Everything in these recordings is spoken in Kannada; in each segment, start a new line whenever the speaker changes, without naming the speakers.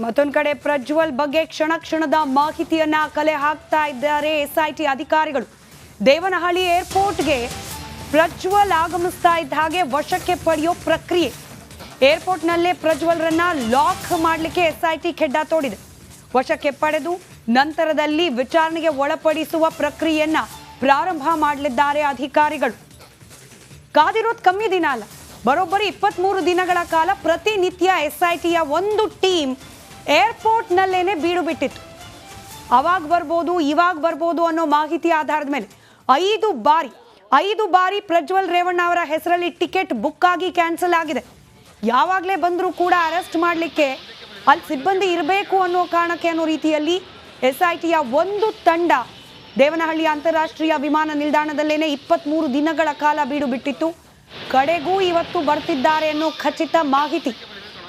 ಮತ್ತೊಂದು ಕಡೆ ಪ್ರಜ್ವಲ್ ಬಗ್ಗೆ ಕ್ಷಣ ಕ್ಷಣದ ಮಾಹಿತಿಯನ್ನ ಕಲೆ ಹಾಕ್ತಾ ಇದ್ದಾರೆ ಎಸ್ಐಟಿ ಅಧಿಕಾರಿಗಳು. ದೇವನಹಳ್ಳಿ ಏರ್ಪೋರ್ಟ್ಗೆ ಪ್ರಜ್ವಲ್ ಆಗಮಿಸ್ತಾ ಇದ್ದ ಹಾಗೆ ವಶಕ್ಕೆ ಪಡೆಯೋ ಪ್ರಕ್ರಿಯೆ. ಏರ್ಪೋರ್ಟ್ನಲ್ಲೇ ಪ್ರಜ್ವಲ್ರನ್ನ ಲಾಕ್ ಮಾಡಲಿಕ್ಕೆ ಎಸ್ಐಟಿ ಕೆಡ್ಡ ತೋಡಿದೆ. ವಶಕ್ಕೆ ಪಡೆದು ನಂತರದಲ್ಲಿ ವಿಚಾರಣೆಗೆ ಒಳಪಡಿಸುವ ಪ್ರಕ್ರಿಯೆಯನ್ನ ಪ್ರಾರಂಭ ಮಾಡಲಿದ್ದಾರೆ ಅಧಿಕಾರಿಗಳು. ಕಾದಿರೋದು ಕಮ್ಮಿ ದಿನ ಅಲ್ಲ, ಬರೋಬ್ಬರಿ 23 ದಿನಗಳ ಕಾಲ ಪ್ರತಿನಿತ್ಯ ಎಸ್ಐಟಿಯ ಒಂದು ಟೀಮ್ ಏರ್ಪೋರ್ಟ್ನಲ್ಲೇನೆ ಬೀಡು ಬಿಟ್ಟಿತ್ತು. ಅವಾಗ ಬರ್ಬೋದು ಇವಾಗ ಬರ್ಬೋದು ಅನ್ನೋ ಮಾಹಿತಿ ಆಧಾರದ ಮೇಲೆ 5 ಬಾರಿ ಪ್ರಜ್ವಲ್ ರೇವಣ್ಣ ಅವರ ಹೆಸರಲ್ಲಿ ಟಿಕೆಟ್ ಬುಕ್ ಆಗಿ ಕ್ಯಾನ್ಸಲ್ ಆಗಿದೆ. ಯಾವಾಗಲೇ ಬಂದರೂ ಕೂಡ ಅರೆಸ್ಟ್ ಮಾಡಲಿಕ್ಕೆ ಅಲ್ಲಿ ಸಿಬ್ಬಂದಿ ಇರಬೇಕು ಅನ್ನೋ ಕಾರಣಕ್ಕೆ ಅನ್ನೋ ರೀತಿಯಲ್ಲಿ ಎಸ್ಐಟಿಯ ಒಂದು ತಂಡ ದೇವನಹಳ್ಳಿ ಅಂತಾರಾಷ್ಟ್ರೀಯ ವಿಮಾನ ನಿಲ್ದಾಣದಲ್ಲೇನೆ 23 ದಿನಗಳ ಕಾಲ ಬೀಡು ಬಿಟ್ಟಿತ್ತು. ಕಡೆಗೂ ಇವತ್ತು ಬರ್ತಿದ್ದಾರೆ ಅನ್ನೋ ಖಚಿತ ಮಾಹಿತಿ.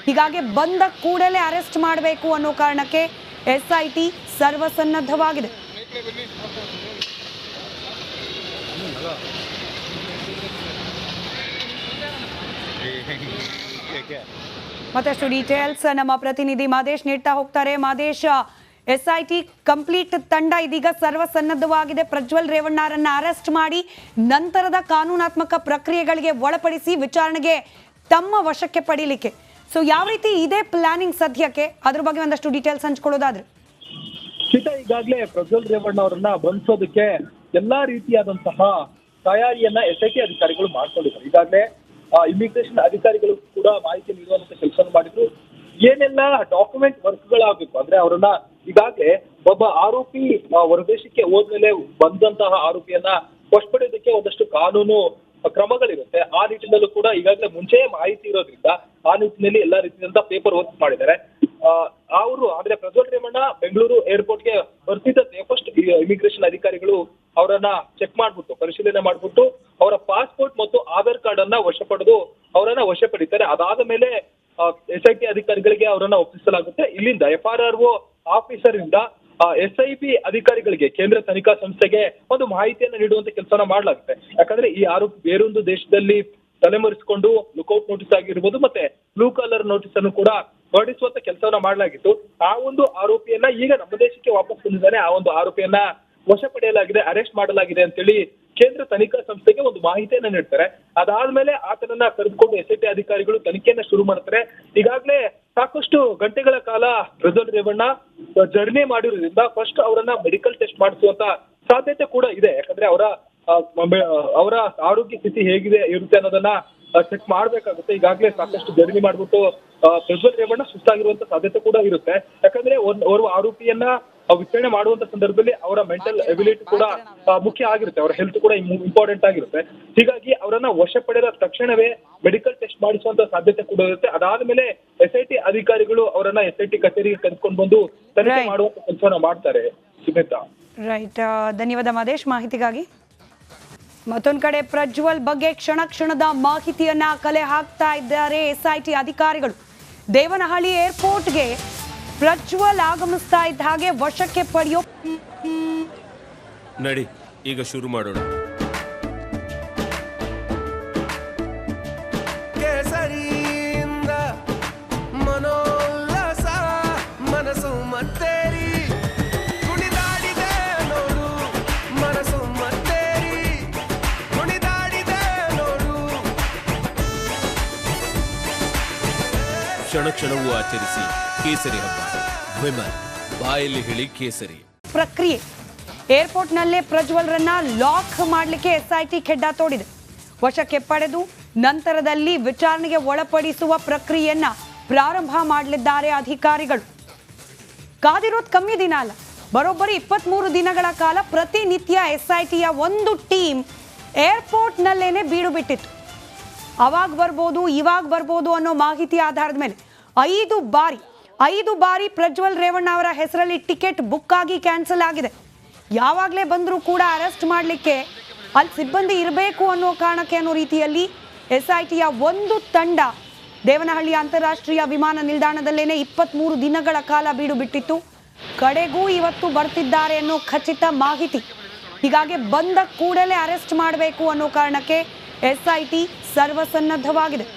ಹೀಗಾಗಿ ಬಂದ ಕೂಡಲೇ ಅರೆಸ್ಟ್ ಮಾಡಬೇಕು ಅನ್ನೋ ಕಾರಣಕ್ಕೆ ಎಸ್ಐಟಿ ಸರ್ವಸನ್ನದ್ಧವಾಗಿದೆ. ಮತ್ತಷ್ಟು ಡೀಟೇಲ್ಸ್ ನಮ್ಮ ಪ್ರತಿನಿಧಿ ಮಾದೇಶ್ ನೀಡ್ತಾ ಹೋಗ್ತಾರೆ. ಮಾದೇಶ್, ಎಸ್ಐಟಿ ಕಂಪ್ಲೀಟ್ ತಂಡ ಇದೀಗ ಸರ್ವಸನ್ನದ್ಧವಾಗಿದೆ. ಪ್ರಜ್ವಲ್ ರೇವಣ್ಣರನ್ನ ಅರೆಸ್ಟ್ ಮಾಡಿ ನಂತರದ ಕಾನೂನಾತ್ಮಕ ಪ್ರಕ್ರಿಯೆಗಳಿಗೆ ಒಳಪಡಿಸಿ ವಿಚಾರಣೆಗೆ ತಮ್ಮ ವಶಕ್ಕೆ ಪಡೀಲಿಕ್ಕೆ. ಸೊ ಯಾವ ರೀತಿ ಇದೆ ಪ್ಲಾನಿಂಗ್ ಸದ್ಯಕ್ಕೆ, ಅದ್ರ ಬಗ್ಗೆ ಒಂದಷ್ಟು ಡೀಟೇಲ್ಸ್ ಹಂಚ್ಕೊಳ್ಳೋದಾದ್ರೆ?
ಈಗಾಗಲೇ ಪ್ರಜ್ವಲ್ ರೇವಣ್ಣ ಅವರನ್ನ ಬಂಧಿಸೋದಕ್ಕೆ ಎಲ್ಲಾ ರೀತಿಯಾದಂತಹ ತಯಾರಿಯನ್ನ ಎಸ್ಐಟಿ ಅಧಿಕಾರಿಗಳು ಮಾಡ್ಕೊಂಡಿದ್ದಾರೆ. ಈಗಾಗಲೇ ಇಮಿಗ್ರೇಷನ್ ಅಧಿಕಾರಿಗಳು ಕೂಡ ಮಾಹಿತಿ ನೀಡುವಂತ ಕೆಲಸ ಮಾಡಿದ್ರು. ಏನೆಲ್ಲ ಡಾಕ್ಯುಮೆಂಟ್ ವರ್ಕ್ಗಳಾಗಬೇಕು ಅಂದ್ರೆ ಅವರನ್ನ ಈಗಾಗಲೇ ಒಬ್ಬ ಆರೋಪಿ ಹೊರದೇಶಕ್ಕೆ ಹೋದ್ಮೇಲೆ ಬಂದಂತಹ ಆರೋಪಿಯನ್ನ ವಶಪಡೆಯೋದಕ್ಕೆ ಒಂದಷ್ಟು ಕಾನೂನು ಕ್ರಮಗಳಿರುತ್ತೆ. ಆ ನಿಟ್ಟಿನಲ್ಲೂ ಕೂಡ ಈಗಾಗಲೇ ಮುಂಚೆ ಮಾಹಿತಿ ಇರೋದ್ರಿಂದ ಆ ನಿಟ್ಟಿನಲ್ಲಿ ಎಲ್ಲಾ ರೀತಿಯಾದಂತಹ ಪೇಪರ್ ವರ್ಕ್ ಮಾಡಿದ್ದಾರೆ. ಅವರು ಆದ್ರೆ ಪ್ರಜ್ವಲ್ ರೇವಣ್ಣ ಬೆಂಗಳೂರು ಏರ್ಪೋರ್ಟ್ಗೆ ಬರ್ತಿದ್ದಂತೆ ಫಸ್ಟ್ ಇಮಿಗ್ರೇಷನ್ ಅಧಿಕಾರಿಗಳು ಅವರನ್ನ ಚೆಕ್ ಮಾಡ್ಬಿಟ್ಟು ಪರಿಶೀಲನೆ ಮಾಡ್ಬಿಟ್ಟು ಅವರ ಪಾಸ್ಪೋರ್ಟ್ ಮತ್ತು ಆಧಾರ್ ಕಾರ್ಡ್ ಅನ್ನ ವಶ ಪಡೆದು ಅವರನ್ನ ವಶ ಪಡಿತಾರೆ. ಅದಾದ ಮೇಲೆ ಎಸ್ಐಟಿ ಅಧಿಕಾರಿಗಳಿಗೆ ಅವರನ್ನ ಒಪ್ಪಿಸಲಾಗುತ್ತೆ. ಇಲ್ಲಿಂದ FRRO ಆಫೀಸರ್ ಇಂದ SIB ಅಧಿಕಾರಿಗಳಿಗೆ ಕೇಂದ್ರ ತನಿಖಾ ಸಂಸ್ಥೆಗೆ ಒಂದು ಮಾಹಿತಿಯನ್ನು ನೀಡುವಂತ ಕೆಲಸನ ಮಾಡಲಾಗುತ್ತೆ. ಯಾಕಂದ್ರೆ ಈ ಆರೋಪಿ ಬೇರೊಂದು ದೇಶದಲ್ಲಿ ತಲೆಮರೆಸಿಕೊಂಡು ಲುಕೌಟ್ ನೋಟಿಸ್ ಆಗಿರ್ಬೋದು ಮತ್ತೆ ಬ್ಲೂ ಕಲರ್ ನೋಟಿಸ್ ಅನ್ನು ಕೂಡ ಹೊರಡಿಸುವಂತ ಕೆಲಸವನ್ನ ಮಾಡಲಾಗಿತ್ತು. ಆ ಒಂದು ಆರೋಪಿಯನ್ನ ಈಗ ನಮ್ಮ ದೇಶಕ್ಕೆ ವಾಪಸ್ ಬಂದಿದ್ದಾನೆ. ಆ ಒಂದು ಆರೋಪಿಯನ್ನ ವಶ ಪಡೆಯಲಾಗಿದೆ, ಅರೆಸ್ಟ್ ಮಾಡಲಾಗಿದೆ ಅಂತೇಳಿ ಕೇಂದ್ರ ತನಿಖಾ ಸಂಸ್ಥೆಗೆ ಒಂದು ಮಾಹಿತಿಯನ್ನ ನೀಡ್ತಾರೆ. ಅದಾದ್ಮೇಲೆ ಆತನನ್ನ ಕರೆದುಕೊಂಡು ಎಸ್ಐಟಿ ಅಧಿಕಾರಿಗಳು ತನಿಖೆಯನ್ನ ಶುರು ಮಾಡ್ತಾರೆ. ಈಗಾಗಲೇ ಸಾಕಷ್ಟು ಗಂಟೆಗಳ ಕಾಲ ಪ್ರಜ್ವಲ್ ರೇವಣ್ಣ ಜರ್ನಿ ಮಾಡಿರೋದ್ರಿಂದ ಫಸ್ಟ್ ಅವರನ್ನ ಮೆಡಿಕಲ್ ಟೆಸ್ಟ್ ಮಾಡಿಸುವಂತ ಸಾಧ್ಯತೆ ಕೂಡ ಇದೆ. ಯಾಕಂದ್ರೆ ಅವರ ಆರೋಗ್ಯ ಸ್ಥಿತಿ ಹೇಗಿದೆ ಇರುತ್ತೆ ಅನ್ನೋದನ್ನ ಚೆಕ್ ಮಾಡ್ಬೇಕಾಗುತ್ತೆ. ಈಗಾಗಲೇ ಸಾಕಷ್ಟು ಜರ್ನಿ ಮಾಡ್ಬಿಟ್ಟು ಪ್ರಜ್ವಲ್ ರೇವಣ್ಣ ಸುಸ್ತಾಗಿರುವಂತ ಸಾಧ್ಯತೆ ಕೂಡ ಇರುತ್ತೆ. ಯಾಕಂದ್ರೆ ಓರ್ವ ಆರೋಪಿಯನ್ನ ವಿಚಾರಣೆ ಮಾಡುವಂತ ಸಂದರ್ಭದಲ್ಲಿ ಅವರ ಮೆಂಟಲ್ ಎಬಿಲಿಟಿ ಕೂಡ ಮುಖ್ಯ ಆಗಿರುತ್ತೆ, ಅವರ ಹೆಲ್ತ್ ಕೂಡ ಇಂಪಾರ್ಟೆಂಟ್ ಆಗಿರುತ್ತೆ. ಹೀಗಾಗಿ ಅವರನ್ನ ವಶ ಪಡೆದ ತಕ್ಷಣವೇ ಮೆಡಿಕಲ್ ಟೆಸ್ಟ್ ಮಾಡಿಸುವಂತ ಸಾಧ್ಯತೆ ಕೂಡ ಇರುತ್ತೆ. ಅದಾದ್ಮೇಲೆ ಎಸ್ಐಟಿ ಅಧಿಕಾರಿಗಳು ಅವರನ್ನ ಎಸ್ಐಟಿ ಕಚೇರಿಗೆ ಕರೆದುಕೊಂಡು ಬಂದು ತನಿಖೆ ಮಾಡುವಂತ ಕೆಲಸವನ್ನ ಮಾಡ್ತಾರೆ. ಸುಮಿತಾ,
ರೈಟ್, ಧನ್ಯವಾದ ಮಾದೇಶ್ ಮಾಹಿತಿಗಾಗಿ. ಮತ್ತೊಂದು ಕಡೆ ಪ್ರಜ್ವಲ್ ಬಗ್ಗೆ ಕ್ಷಣ ಕ್ಷಣದ ಮಾಹಿತಿಯನ್ನ ಕಲೆ ಹಾಕ್ತಾ ಇದ್ದಾರೆ ಎಸ್ಐಟಿ ಅಧಿಕಾರಿಗಳು. ದೇವನಹಳ್ಳಿ ಏರ್ಪೋರ್ಟ್ಗೆ ಪ್ರಜ್ವಲ್ ಆಗಮಿಸ್ತಾ ಇದ್ದ ಹಾಗೆ ವಶಕ್ಕೆ ಪಡೆಯೋ
ನಡಿ ಈಗ ಶುರು ಮಾಡೋಣ. ಕೇಸರಿಯಿಂದ ಮನೋಲ್ಲಾಸ ಮನಸ್ಸು ಮತ್ತೇರಿ ಕುಣಿದಾಡಿದೆ ನೋಡು, ಮನಸ್ಸು ಮತ್ತೇರಿ ಕುಣಿದಾಡಿದೆ ನೋಡು. ಕ್ಷಣ ಕ್ಷಣವೂ ಆಚರಿಸಿ ಕೇಸರಿ ಹಬ್ಬ. ವಿಮಲ್ ಬಾಯಲ್ಲಿ ಹೇಳಿ ಕೇಸರಿ
ಪ್ರಕ್ರಿಯೆ. ಏರ್ಪೋರ್ಟ್ನಲ್ಲೇ ಪ್ರಜ್ವಲ್ರನ್ನ ಲಾಕ್ ಮಾಡಲಿಕ್ಕೆ ಎಸ್ಐಟಿ ಕೆಡ್ಡ ತೋಡಿದೆ. ವಶಕ್ಕೆ ಪಡೆದು ನಂತರದಲ್ಲಿ ವಿಚಾರಣೆಗೆ ಒಳಪಡಿಸುವ ಪ್ರಕ್ರಿಯೆಯನ್ನ ಪ್ರಾರಂಭ ಮಾಡಲಿದ್ದಾರೆ ಅಧಿಕಾರಿಗಳು. ಕಾದಿರೋದು ಕಮ್ಮಿ ದಿನ ಅಲ್ಲ, ಬರೋಬ್ಬರಿ 23 ದಿನಗಳ ಕಾಲ ಪ್ರತಿನಿತ್ಯ ಎಸ್ಐಟಿಯ ಒಂದು ಟೀಮ್ ಏರ್ಪೋರ್ಟ್ನಲ್ಲೇನೆ ಬೀಡು ಬಿಟ್ಟಿತ್ತು. ಅವಾಗ ಬರ್ಬೋದು ಇವಾಗ ಬರ್ಬೋದು ಅನ್ನೋ ಮಾಹಿತಿ ಆಧಾರದ ಮೇಲೆ 5 ಬಾರಿ ಪ್ರಜ್ವಲ್ ರೇವಣ್ಣ ಅವರ ಹೆಸರಲ್ಲಿ ಟಿಕೆಟ್ ಬುಕ್ ಆಗಿ ಕ್ಯಾನ್ಸಲ್ ಆಗಿದೆ. ಯಾವಾಗಲೇ ಬಂದರೂ ಕೂಡ ಅರೆಸ್ಟ್ ಮಾಡಲಿಕ್ಕೆ ಅಲ್ಲಿ ಸಿಬ್ಬಂದಿ ಇರಬೇಕು ಅನ್ನೋ ಕಾರಣಕ್ಕೆ ಅನ್ನೋ ರೀತಿಯಲ್ಲಿ ಎಸ್ಐಟಿಯ ಒಂದು ತಂಡ ದೇವನಹಳ್ಳಿ ಅಂತಾರಾಷ್ಟ್ರೀಯ ವಿಮಾನ ನಿಲ್ದಾಣದಲ್ಲೇನೆ 23 ದಿನಗಳ ಕಾಲ ಬೀಡು ಬಿಟ್ಟಿತ್ತು. ಕಡೆಗೂ ಇವತ್ತು ಬರ್ತಿದ್ದಾರೆ ಅನ್ನೋ ಖಚಿತ ಮಾಹಿತಿ. ಹೀಗಾಗಿ ಬಂದ ಕೂಡಲೇ ಅರೆಸ್ಟ್ ಮಾಡಬೇಕು ಅನ್ನೋ ಕಾರಣಕ್ಕೆ ಎಸ್ಐಟಿ ಸರ್ವಸನ್ನದ್ಧವಾಗಿದೆ.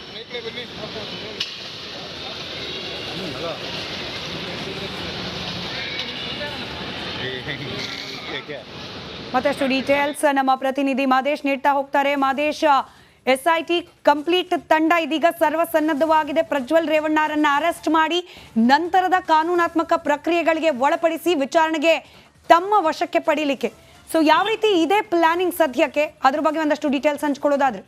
ಮತ್ತಷ್ಟು ಡೀಟೇಲ್ಸ್ ನಮ್ಮ ಪ್ರತಿನಿಧಿ ಮಾದೇಶ್ ನೀಡ್ತಾ ಹೋಗ್ತಾರೆ. ಮಾದೇಶ್, SIT ಕಂಪ್ಲೀಟ್ ತಂಡ ಇದೀಗ ಸರ್ವಸನ್ನದ್ಧವಾಗಿದೆ. ಪ್ರಜ್ವಲ್ ರೇವಣ್ಣರನ್ನ ಅರೆಸ್ಟ್ ಮಾಡಿ ನಂತರದ ಕಾನೂನಾತ್ಮಕ ಪ್ರಕ್ರಿಯೆಗಳಿಗೆ ಒಳಪಡಿಸಿ ವಿಚಾರಣೆಗೆ ತಮ್ಮ ವಶಕ್ಕೆ ಪಡೀಲಿಕ್ಕೆ. ಸೊ ಯಾವ ರೀತಿ ಇದೆ ಪ್ಲಾನಿಂಗ್ ಸದ್ಯಕ್ಕೆ, ಅದ್ರ ಬಗ್ಗೆ ಒಂದಷ್ಟು ಡೀಟೇಲ್ಸ್ ಹಂಚ್ಕೊಳ್ಳೋದಾದ್ರೆ?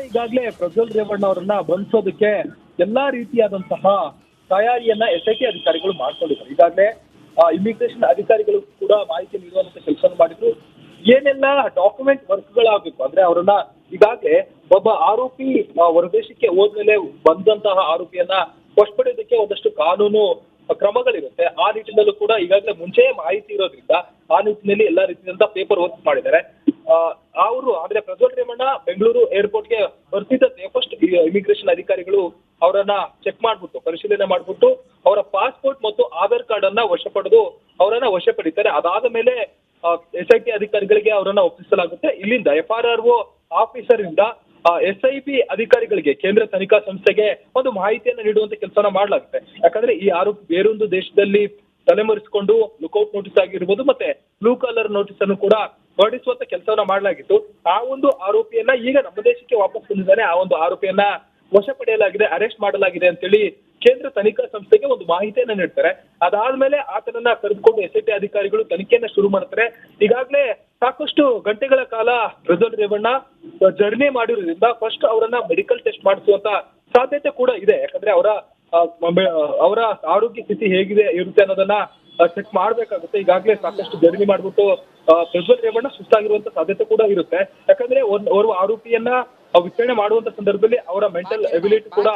ಈಗಾಗಲೇ ಪ್ರಜ್ವಲ್ ರೇವಣ್ಣ ಅವರನ್ನ ಬಂಧಿಸೋದಕ್ಕೆ ಎಲ್ಲಾ ರೀತಿಯಾದಂತಹ ತಯಾರಿಯನ್ನ SIT ಅಧಿಕಾರಿಗಳು ಮಾಡ್ಕೊಂಡಿದ್ದಾರೆ. ಈಗಾಗಲೇ ಇಮಿಗ್ರೇಷನ್ ಅಧಿಕಾರಿಗಳು ಕೂಡ ಮಾಹಿತಿ ನೀಡುವಂತ ಕೆಲಸ ಮಾಡಿದ್ರು. ಏನೆಲ್ಲ ಡಾಕ್ಯುಮೆಂಟ್ ವರ್ಕ್ಗಳಾಗಬೇಕು ಅಂದ್ರೆ ಅವರನ್ನ ಈಗಾಗಲೇ ಒಬ್ಬ ಆರೋಪಿ ಹೊರದೇಶಕ್ಕೆ ಹೋದ್ಮೇಲೆ ಬಂದಂತಹ ಆರೋಪಿಯನ್ನ ವಶಪಡೆಯೋದಕ್ಕೆ ಒಂದಷ್ಟು ಕಾನೂನು ಕ್ರಮಗಳಿರುತ್ತೆ. ಆ ನಿಟ್ಟಿನಲ್ಲೂ ಕೂಡ ಈಗಾಗಲೇ ಮುಂಚೆ ಮಾಹಿತಿ ಇರೋದ್ರಿಂದ ಆ ನಿಟ್ಟಿನಲ್ಲಿ ಎಲ್ಲಾ ರೀತಿಯಾದಂತಹ ಪೇಪರ್ ವರ್ಕ್ ಮಾಡಿದ್ದಾರೆ. ಅವರು ಅಂದ್ರೆ ಪ್ರಜ್ವಲ್ ರೇವಣ್ಣ ಬೆಂಗಳೂರು ಏರ್ಪೋರ್ಟ್ಗೆ ಬರ್ತಿದ್ದಂತೆ ಫಸ್ಟ್ ಇಮಿಗ್ರೇಷನ್ ಅಧಿಕಾರಿಗಳು ಅವರನ್ನ ಚೆಕ್ ಮಾಡ್ಬಿಟ್ಟು ಪರಿಶೀಲನೆ ಮಾಡ್ಬಿಟ್ಟು ಅವರ ಪಾಸ್ಪೋರ್ಟ್ ಮತ್ತು ಆಧಾರ್ ಕಾರ್ಡ್ ಅನ್ನ ವಶಪಡೆದು ಅವರನ್ನ ವಶಪಡಿತಾರೆ. ಅದಾದ ಮೇಲೆ SIT ಅಧಿಕಾರಿಗಳಿಗೆ ಅವರನ್ನ ಒಪ್ಪಿಸಲಾಗುತ್ತೆ. ಇಲ್ಲಿಂದ FRRO ಆಫೀಸರ್ ಇಂದ SIP ಅಧಿಕಾರಿಗಳಿಗೆ ಕೇಂದ್ರ ತನಿಖಾ ಸಂಸ್ಥೆಗೆ ಒಂದು ಮಾಹಿತಿಯನ್ನು ನೀಡುವಂತ ಕೆಲಸನ ಮಾಡಲಾಗುತ್ತೆ. ಯಾಕಂದ್ರೆ ಈ ಆರೋಪಿ ಬೇರೊಂದು ದೇಶದಲ್ಲಿ ತಲೆಮರೆಸಿಕೊಂಡು ಲುಕೌಟ್ ನೋಟಿಸ್ ಆಗಿರ್ಬೋದು ಮತ್ತೆ ಬ್ಲೂ ಕಲರ್ ನೋಟಿಸ್ ಅನ್ನು ಕೂಡ ಹೊರಡಿಸುವಂತ ಕೆಲಸವನ್ನ ಮಾಡಲಾಗಿತ್ತು. ಆ ಒಂದು ಆರೋಪಿಯನ್ನ ಈಗ ನಮ್ಮ ದೇಶಕ್ಕೆ ವಾಪಸ್ ಬಂದಿದ್ದಾನೆ. ಆ ಒಂದು ಆರೋಪಿಯನ್ನ ವಶ ಪಡೆಯಲಾಗಿದೆ, ಅರೆಸ್ಟ್ ಮಾಡಲಾಗಿದೆ ಅಂತೇಳಿ ಕೇಂದ್ರ ತನಿಖಾ ಸಂಸ್ಥೆಗೆ ಒಂದು ಮಾಹಿತಿಯನ್ನ ನೀಡ್ತಾರೆ. ಅದಾದ್ಮೇಲೆ ಆತನನ್ನ ಕರೆದುಕೊಂಡು SIT ಅಧಿಕಾರಿಗಳು ತನಿಖೆಯನ್ನ ಶುರು ಮಾಡ್ತಾರೆ. ಈಗಾಗಲೇ ಸಾಕಷ್ಟು ಗಂಟೆಗಳ ಕಾಲ ಪ್ರಜ್ವಲ್ ರೇವಣ್ಣ ಜರ್ನಿ ಮಾಡಿರೋದ್ರಿಂದ ಫಸ್ಟ್ ಅವರನ್ನ ಮೆಡಿಕಲ್ ಟೆಸ್ಟ್ ಮಾಡಿಸುವಂತ ಸಾಧ್ಯತೆ ಕೂಡ ಇದೆ. ಯಾಕಂದ್ರೆ ಅವರ ಆರೋಗ್ಯ ಸ್ಥಿತಿ ಹೇಗಿದೆ ಇರುತ್ತೆ ಅನ್ನೋದನ್ನ ಚೆಕ್ ಮಾಡ್ಬೇಕಾಗುತ್ತೆ. ಈಗಾಗಲೇ ಸಾಕಷ್ಟು ಜರ್ನಿ ಮಾಡ್ಬಿಟ್ಟು ಪ್ರಜ್ವಲ್ ರೇವಣ್ಣ ಸುಸ್ತಾಗಿರುವಂತ ಸಾಧ್ಯತೆ ಕೂಡ ಇರುತ್ತೆ. ಯಾಕಂದ್ರೆ ಓರ್ವ ಆರೋಪಿಯನ್ನ ವಿಚಾರಣೆ ಮಾಡುವಂತ ಸಂದರ್ಭದಲ್ಲಿ ಅವರ ಮೆಂಟಲ್ ಎಬಿಲಿಟಿ ಕೂಡ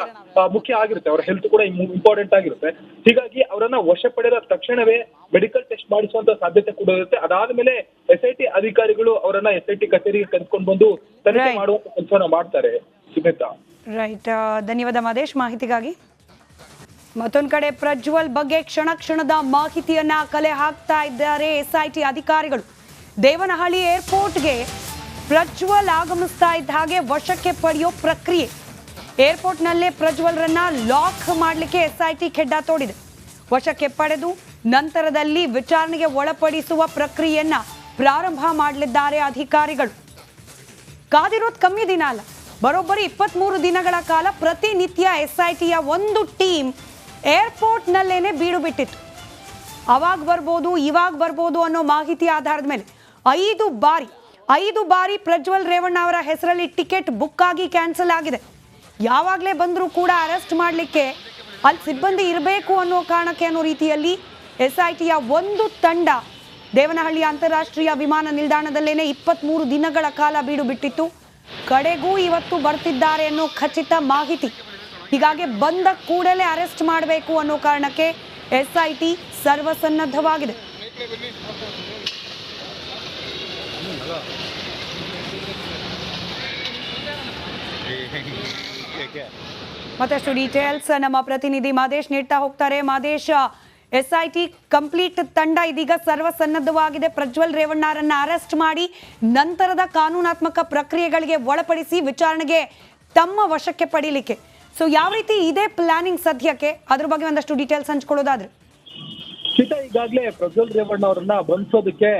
ಮುಖ್ಯ ಆಗಿರುತ್ತೆ, ಅವರ ಹೆಲ್ತ್ ಕೂಡ ಇಂಪಾರ್ಟೆಂಟ್ ಆಗಿರುತ್ತೆ. ಹೀಗಾಗಿ ಅವರನ್ನ ವಶ ಪಡೆದ ತಕ್ಷಣವೇ ಮೆಡಿಕಲ್ ಟೆಸ್ಟ್ ಮಾಡಿಸುವಂತ ಸಾಧ್ಯತೆ ಕೂಡ ಇರುತ್ತೆ. ಅದಾದ್ಮೇಲೆ SIT ಅಧಿಕಾರಿಗಳು ಅವರನ್ನ SIT ಕಚೇರಿಗೆ ಕರೆದುಕೊಂಡು ಬಂದು ತನಿಖೆ ಮಾಡುವಂತ ಕೆಲಸವನ್ನ ಮಾಡ್ತಾರೆ. ಸುಮಿತಾ,
ರೈಟ್, ಧನ್ಯವಾದ ಮಾದೇಶ್ ಮಾಹಿತಿಗಾಗಿ. ಮತ್ತೊಂದು ಕಡೆ ಪ್ರಜ್ವಲ್ ಬಗ್ಗೆ ಕ್ಷಣ ಕ್ಷಣದ ಮಾಹಿತಿಯನ್ನ ಕಲೆ ಹಾಕ್ತಾ ಇದ್ದಾರೆ SIT ಅಧಿಕಾರಿಗಳು. ದೇವನಹಳ್ಳಿ ಏರ್ಪೋರ್ಟ್ಗೆ ಪ್ರಜ್ವಲ್ ಆಗಮಿಸ್ತಾ ಇದ್ದ ಹಾಗೆ ವಶಕ್ಕೆ ಪಡೆಯೋ ಪ್ರಕ್ರಿಯೆ. ಏರ್ಪೋರ್ಟ್ನಲ್ಲೇ ಪ್ರಜ್ವಲ್ರನ್ನ ಲಾಕ್ ಮಾಡಲಿಕ್ಕೆ SIT ಖೆಡ್ಡ ತೋಡಿದೆ. ವಶಕ್ಕೆ ಪಡೆದು ನಂತರದಲ್ಲಿ ವಿಚಾರಣೆಗೆ ಒಳಪಡಿಸುವ ಪ್ರಕ್ರಿಯೆಯನ್ನ ಪ್ರಾರಂಭ ಮಾಡಲಿದ್ದಾರೆ ಅಧಿಕಾರಿಗಳು. ಕಾದಿರೋದು ಕಮ್ಮಿ ದಿನ ಅಲ್ಲ, ಬರೋಬ್ಬರಿ 23 ದಿನಗಳ ಕಾಲ ಪ್ರತಿನಿತ್ಯ SITಯ ಒಂದು ಟೀಮ್ ಏರ್ಪೋರ್ಟ್ನಲ್ಲೇನೆ ಬೀಡು ಬಿಟ್ಟಿತ್ತು. ಅವಾಗ ಬರ್ಬೋದು ಇವಾಗ ಬರ್ಬೋದು ಅನ್ನೋ ಮಾಹಿತಿ ಆಧಾರದ ಮೇಲೆ 5 ಬಾರಿ ಪ್ರಜ್ವಲ್ ರೇವಣ್ಣ ಅವರ ಹೆಸರಲ್ಲಿ ಟಿಕೆಟ್ ಬುಕ್ ಆಗಿ ಕ್ಯಾನ್ಸಲ್ ಆಗಿದೆ. ಯಾವಾಗಲೇ ಬಂದರೂ ಕೂಡ ಅರೆಸ್ಟ್ ಮಾಡಲಿಕ್ಕೆ ಅಲ್ಲಿ ಸಿಬ್ಬಂದಿ ಇರಬೇಕು ಅನ್ನೋ ಕಾರಣಕ್ಕೆ ಅನ್ನೋ ರೀತಿಯಲ್ಲಿ SITಯ ಒಂದು ತಂಡ ದೇವನಹಳ್ಳಿ ಅಂತಾರಾಷ್ಟ್ರೀಯ ವಿಮಾನ ನಿಲ್ದಾಣದಲ್ಲೇನೆ 23 ದಿನಗಳ ಕಾಲ ಬೀಡು ಬಿಟ್ಟಿತ್ತು. ಕಡೆಗೂ ಇವತ್ತು ಬರ್ತಿದ್ದಾರೆ ಅನ್ನೋ ಖಚಿತ ಮಾಹಿತಿ. ಹೀಗಾಗಿ ಬಂದ ಕೂಡಲೇ ಅರೆಸ್ಟ್ ಮಾಡಬೇಕು ಅನ್ನೋ ಕಾರಣಕ್ಕೆ SIT ಸರ್ವಸನ್ನದ್ಧವಾಗಿದೆ. ಮತ್ತಷ್ಟು ಡೀಟೇಲ್ಸ್ ನಮ್ಮ ಪ್ರತಿನಿಧಿ ಮಾದೇಶ್ ನೀಡ್ತಾ ಹೋಗ್ತಾರೆ. ಮಾದೇಶ್, SIT ಕಂಪ್ಲೀಟ್ ತಂಡ ಇದೀಗ ಸರ್ವಸನ್ನದ್ಧವಾಗಿದೆ. ಪ್ರಜ್ವಲ್ ರೇವಣ್ಣರನ್ನ ಅರೆಸ್ಟ್ ಮಾಡಿ ನಂತರದ ಕಾನೂನಾತ್ಮಕ ಪ್ರಕ್ರಿಯೆಗಳಿಗೆ ಒಳಪಡಿಸಿ ವಿಚಾರಣೆಗೆ ತಮ್ಮ ವಶಕ್ಕೆ ಪಡೀಲಿಕ್ಕೆ. ಸೊ ಯಾವ ರೀತಿ ಇದೆ ಪ್ಲಾನಿಂಗ್ ಸದ್ಯಕ್ಕೆ, ಅದ್ರ ಬಗ್ಗೆ ಒಂದಷ್ಟು ಡೀಟೇಲ್ಸ್ ಹಂಚ್ಕೊಳ್ಳೋದಾದ್ರೆ?
ಈಗಾಗಲೇ ಪ್ರಜ್ವಲ್ ರೇವಣ್ಣ ಅವರನ್ನ ಬಂಧಿಸೋದಕ್ಕೆ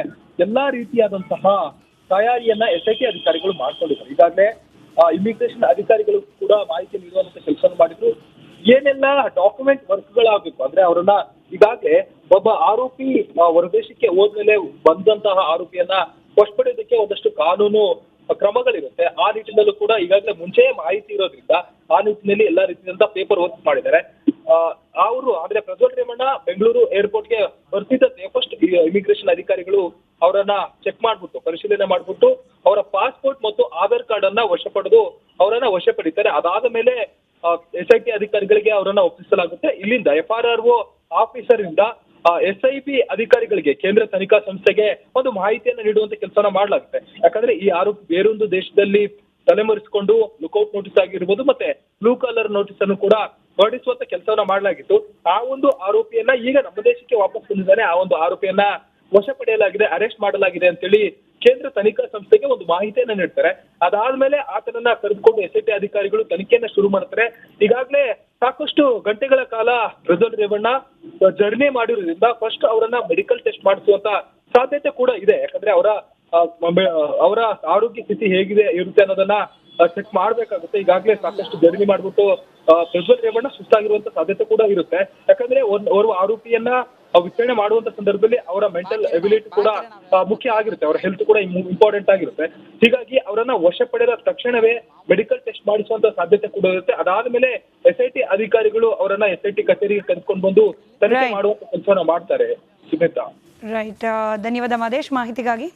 ಎಲ್ಲಾ ರೀತಿಯಾದಂತಹ ತಯಾರಿಯನ್ನ SIT ಅಧಿಕಾರಿಗಳು ಮಾಡ್ಕೊಂಡಿದ್ದಾರೆ. ಈಗಾಗಲೇ ಇಮಿಗ್ರೇಷನ್ ಅಧಿಕಾರಿಗಳು ಕೂಡ ಮಾಹಿತಿ ನೀಡುವಂತ ಕೆಲಸ ಮಾಡಿದ್ರು. ಏನೆಲ್ಲ ಡಾಕ್ಯುಮೆಂಟ್ ವರ್ಕ್ಗಳಾಗಬೇಕು ಅಂದ್ರೆ ಅವರನ್ನ ಈಗಾಗಲೇ ಒಬ್ಬ ಆರೋಪಿ ಹೊರದೇಶಕ್ಕೆ ಹೋದ್ಮೇಲೆ ಬಂದಂತಹ ಆರೋಪಿಯನ್ನ ವಶಪಡೆಯೋದಕ್ಕೆ ಒಂದಷ್ಟು ಕಾನೂನು ಕ್ರಮಗಳಿರುತ್ತೆ. ಆ ನಿಟ್ಟಿನಲ್ಲೂ ಕೂಡ ಈಗಾಗಲೇ ಮುಂಚೆ ಮಾಹಿತಿ ಇರೋದ್ರಿಂದ ಆ ನಿಟ್ಟಿನಲ್ಲಿ ಎಲ್ಲಾ ರೀತಿಯಾದಂತಹ ಪೇಪರ್ ವರ್ಕ್ ಮಾಡಿದ್ದಾರೆ. ಅವರು ಅಂದ್ರೆ ಪ್ರಜ್ವಲ್ ರೇವಣ್ಣ ಬೆಂಗಳೂರು ಏರ್ಪೋರ್ಟ್ಗೆ ಬರ್ತಿದ್ದಂತೆ ಫಸ್ಟ್ ಇಮಿಗ್ರೇಷನ್ ಅಧಿಕಾರಿಗಳು ಅವರನ್ನ ಚೆಕ್ ಮಾಡ್ಬಿಟ್ಟು ಪರಿಶೀಲನೆ ಮಾಡ್ಬಿಟ್ಟು ಅವರ ಪಾಸ್ಪೋರ್ಟ್ ಮತ್ತು ಆಧಾರ್ ಕಾರ್ಡ್ ಅನ್ನ ವಶಪಡೆದು ಅವರನ್ನ ವಶಪಡಿತಾರೆ. ಅದಾದ ಮೇಲೆ SIT ಅಧಿಕಾರಿಗಳಿಗೆ ಅವರನ್ನ ಒಪ್ಪಿಸಲಾಗುತ್ತೆ. ಇಲ್ಲಿಂದ FRRO ಆಫೀಸರ್ ಇಂದ SIP ಅಧಿಕಾರಿಗಳಿಗೆ ಕೇಂದ್ರ ತನಿಖಾ ಸಂಸ್ಥೆಗೆ ಒಂದು ಮಾಹಿತಿಯನ್ನು ನೀಡುವಂತ ಕೆಲಸನ ಮಾಡಲಾಗುತ್ತೆ. ಯಾಕಂದ್ರೆ ಈ ಆರೋಪಿ ಬೇರೊಂದು ದೇಶದಲ್ಲಿ ತಲೆಮರೆಸಿಕೊಂಡು ಲುಕೌಟ್ ನೋಟಿಸ್ ಆಗಿರ್ಬೋದು ಮತ್ತೆ ಬ್ಲೂ ಕಲರ್ ನೋಟಿಸ್ ಅನ್ನು ಕೂಡ ಹೊರಡಿಸುವಂತ ಕೆಲಸವನ್ನ ಮಾಡಲಾಗಿತ್ತು. ಆ ಒಂದು ಆರೋಪಿಯನ್ನ ಈಗ ನಮ್ಮ ದೇಶಕ್ಕೆ ವಾಪಸ್ ಬಂದಿದ್ದಾನೆ. ಆ ಒಂದು ಆರೋಪಿಯನ್ನ ವಶ ಪಡೆಯಲಾಗಿದೆ, ಅರೆಸ್ಟ್ ಮಾಡಲಾಗಿದೆ ಅಂತೇಳಿ ಕೇಂದ್ರ ತನಿಖಾ ಸಂಸ್ಥೆಗೆ ಒಂದು ಮಾಹಿತಿಯನ್ನ ನೀಡ್ತಾರೆ. ಅದಾದ್ಮೇಲೆ ಆತನನ್ನ ಕರೆದುಕೊಂಡು SIT ಅಧಿಕಾರಿಗಳು ತನಿಖೆಯನ್ನ ಶುರು ಮಾಡ್ತಾರೆ. ಈಗಾಗಲೇ ಸಾಕಷ್ಟು ಗಂಟೆಗಳ ಕಾಲ ಪ್ರಜ್ವಲ್ ರೇವಣ್ಣ ಜರ್ನಿ ಮಾಡಿರೋದ್ರಿಂದ ಫಸ್ಟ್ ಅವರನ್ನ ಮೆಡಿಕಲ್ ಟೆಸ್ಟ್ ಮಾಡಿಸುವಂತ ಸಾಧ್ಯತೆ ಕೂಡ ಇದೆ. ಯಾಕಂದ್ರೆ ಅವರ ಆರೋಗ್ಯ ಸ್ಥಿತಿ ಹೇಗಿದೆ ಇರುತ್ತೆ ಅನ್ನೋದನ್ನ ಚೆಕ್ ಮಾಡ್ಬೇಕಾಗುತ್ತೆ. ಈಗಾಗಲೇ ಸಾಕಷ್ಟು ಜರ್ನಿ ಮಾಡ್ಬಿಟ್ಟು ಪ್ರಜ್ವಲ್ ರೇವಣ್ಣ ಸುಸ್ತಾಗಿರುವಂತ ಸಾಧ್ಯತೆ ಕೂಡ ಇರುತ್ತೆ. ಯಾಕಂದ್ರೆ ಓರ್ವ ಆರೋಪಿಯನ್ನ ವಿಚಾರಣೆ ಮಾಡುವಂತ ಸಂದರ್ಭದಲ್ಲಿ ಅವರ ಮೆಂಟಲ್ ಎಬಿಲಿಟಿ ಕೂಡ ಮುಖ್ಯ ಆಗಿರುತ್ತೆ, ಅವರ ಹೆಲ್ತ್ ಕೂಡ ಇಂಪಾರ್ಟೆಂಟ್ ಆಗಿರುತ್ತೆ. ಹೀಗಾಗಿ ಅವರನ್ನ ವಶ ಪಡೆದ ತಕ್ಷಣವೇ ಮೆಡಿಕಲ್ ಟೆಸ್ಟ್ ಮಾಡಿಸುವಂತ ಸಾಧ್ಯತೆ ಕೂಡ ಇರುತ್ತೆ. ಅದಾದ್ಮೇಲೆ SIT ಅಧಿಕಾರಿಗಳು ಅವರನ್ನ SIT ಕಚೇರಿಗೆ ಕರೆದುಕೊಂಡು ಬಂದು ತನಿಖೆ ಮಾಡುವಂತ ಕೆಲಸವನ್ನ ಮಾಡ್ತಾರೆ. ಸುಮಿತಾ.
ರೈಟ್, ಧನ್ಯವಾದ ಮಹೇಶ್ ಮಾಹಿತಿಗಾಗಿ.